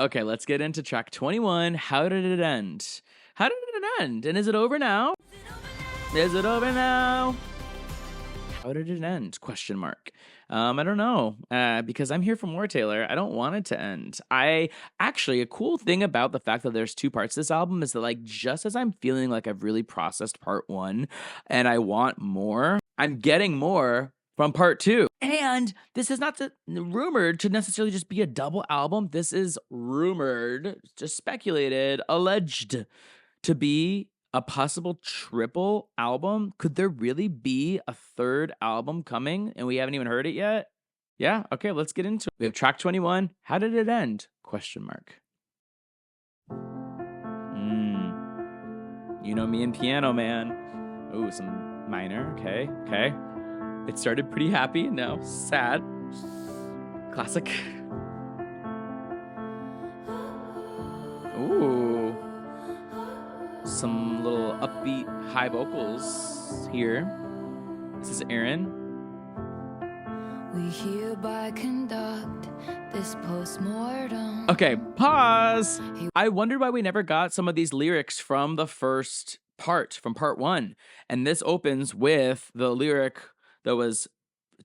Okay, let's get into track 21. How did it end? How did it end? And is it over now? Is it over now? How did it end? Question mark. I don't know. Because I'm here for more, Taylor. I don't want it to end. A cool thing about the fact that there's two parts to this album is that, like, just as I'm feeling like I've really processed part one and I want more, I'm getting more from part two. And this is not rumored to necessarily just be a double album. This is rumored, just speculated, alleged to be a possible triple album. Could there really be a third album coming and we haven't even heard it yet? Yeah, okay, let's get into it. We have track 21. How did it end? Question mark. You know me and Piano Man. Ooh, some minor. Okay. It started pretty happy, now sad. Classic. Ooh. Some little upbeat high vocals here. This is Aaron. We hereby conduct this postmortem. Okay, pause. I wondered why we never got some of these lyrics from the first part, from part one. And this opens with the lyric that was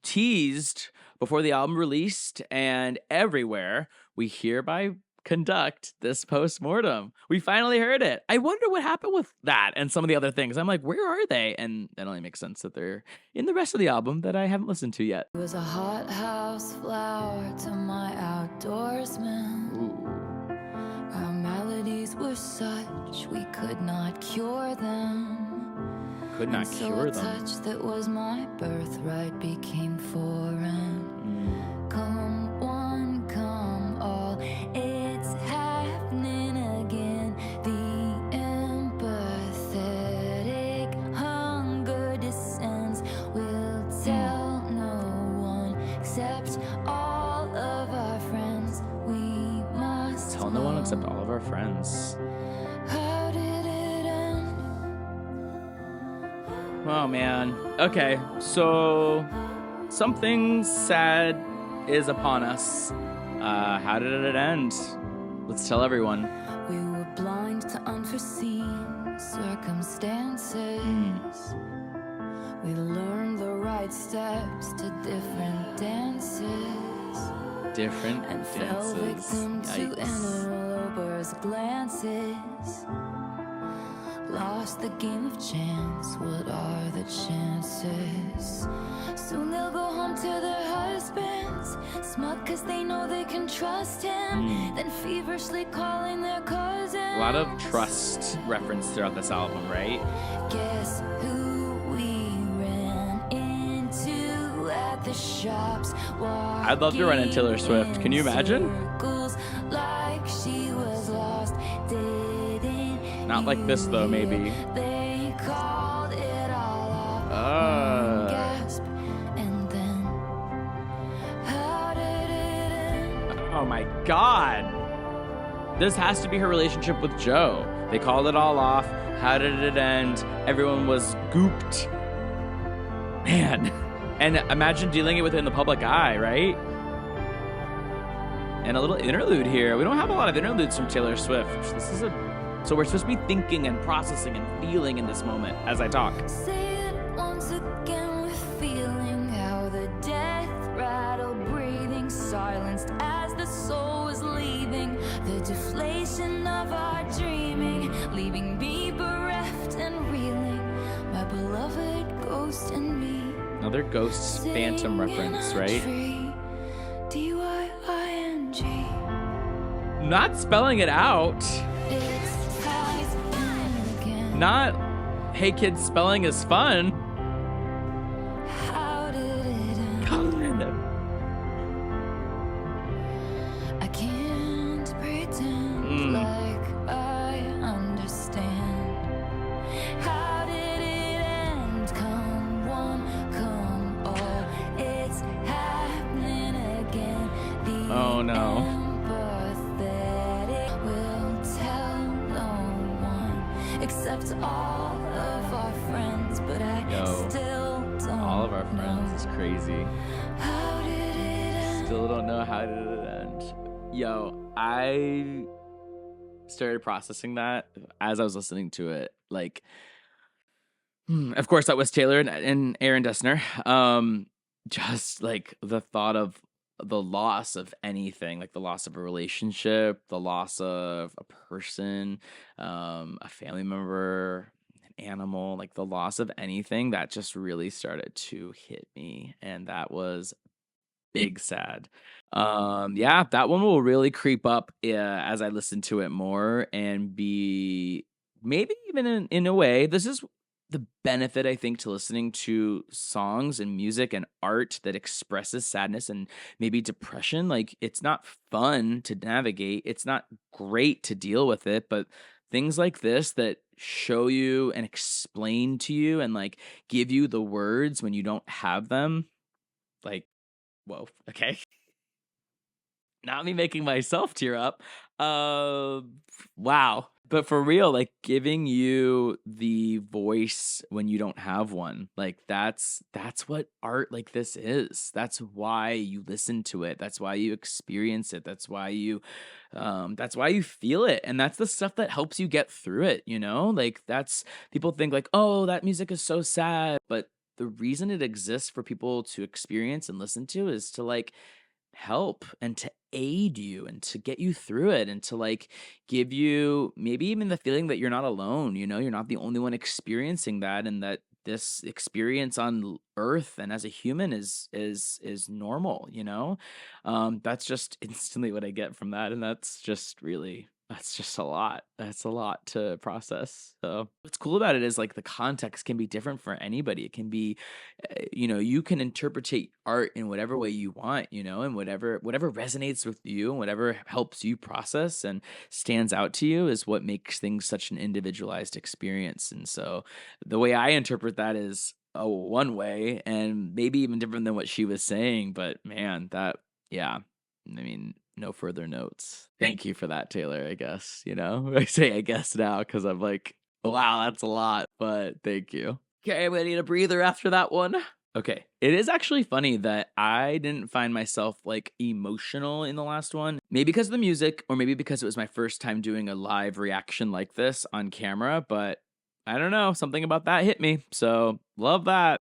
teased before the album released and everywhere. We hereby conduct this postmortem. We finally heard it. I wonder what happened with that and some of the other things. I'm like, where are they? And that only makes sense that they're in the rest of the album that I haven't listened to yet. It was a hothouse flower to my outdoorsman. Ooh. Our maladies were such we could not cure them. Could not cure them. A touch that was my birthright became foreign. Come one, come all. It's happening again. The empathetic hunger descends. We'll tell no one except all of our friends. We must tell no one except all of our friends. How did it end? Oh man. Okay, so something sad is upon us. How did it end? Let's tell everyone. We were blind to unforeseen circumstances. We learned the right steps to different dances. And fell victim to interlopers' glances. Lost the game of chance. What are the chances? Soon they'll go home to their husbands, smug cause they know they can trust him, then feverishly calling their cousins. A lot of trust reference throughout this album, right? Guess who we ran into at the shops? I'd love to run into Taylor Swift. Can you imagine? Like she was lost. Not like this though, maybe. They called it all off. Gasp, and then how did it end? Oh my god. This has to be her relationship with Joe. They called it all off. How did it end? Everyone was gooped. Man. And imagine dealing it within the public eye, right? And a little interlude here. We don't have a lot of interludes from Taylor Swift. So we're supposed to be thinking and processing and feeling in this moment as I talk. Say it once again with feeling how the death rattle breathing silenced as the soul was leaving. The deflation of our dreaming, leaving me bereft and reeling. My beloved ghost and me. Another Ghosts Phantom reference, right? D-Y-I-N-G. Not spelling it out. Not, hey kids, spelling is fun. How did it end? I can't pretend like I understand. How did it end? Come one, come all. It's happening again. Oh no. Empathetic will tell no one except all of our friends, but I still don't. All of our friends is crazy. How did it end? Still don't know how did it end. Yo, I started processing that as I was listening to it. Like, of course, that was Taylor and Aaron Dessner. Just like the thought of the loss of anything, like the loss of a relationship, the loss of a person, a family member, an animal, like the loss of anything that just really started to hit me. And that was big sad. Yeah, that one will really creep up as I listen to it more and be maybe even in a way. This is the benefit I think to listening to songs and music and art that expresses sadness and maybe depression. Like it's not fun to navigate. It's not great to deal with it, but things like this that show you and explain to you and like give you the words when you don't have them, like whoa, okay. Not me making myself tear up. Wow. But for real, like giving you the voice when you don't have one. Like that's what art like this is. That's why you listen to it. That's why you experience it. That's why you feel it. And that's the stuff that helps you get through it, you know? Like that's people think like, "Oh, that music is so sad." But the reason it exists for people to experience and listen to is to like help and to aid you and to get you through it and to like give you maybe even the feeling that you're not alone, you know, you're not the only one experiencing that and that this experience on earth and as a human is normal, you know. That's just instantly what I get from that and that's just a lot. That's a lot to process. So what's cool about it is like the context can be different for anybody. It can be you know, you can interpretate art in whatever way you want, you know, and whatever resonates with you and whatever helps you process and stands out to you is what makes things such an individualized experience. And so the way I interpret that is one way and maybe even different than what she was saying, but man, that yeah. I mean, no further notes. Thank you for that, Taylor, I guess, you know. I say I guess now cuz I'm like, wow, that's a lot, but thank you. Okay, I'm gonna need a breather after that one. Okay, it is actually funny that I didn't find myself like emotional in the last one. Maybe because of the music, or maybe because it was my first time doing a live reaction like this on camera, but I don't know. Something about that hit me. So love that.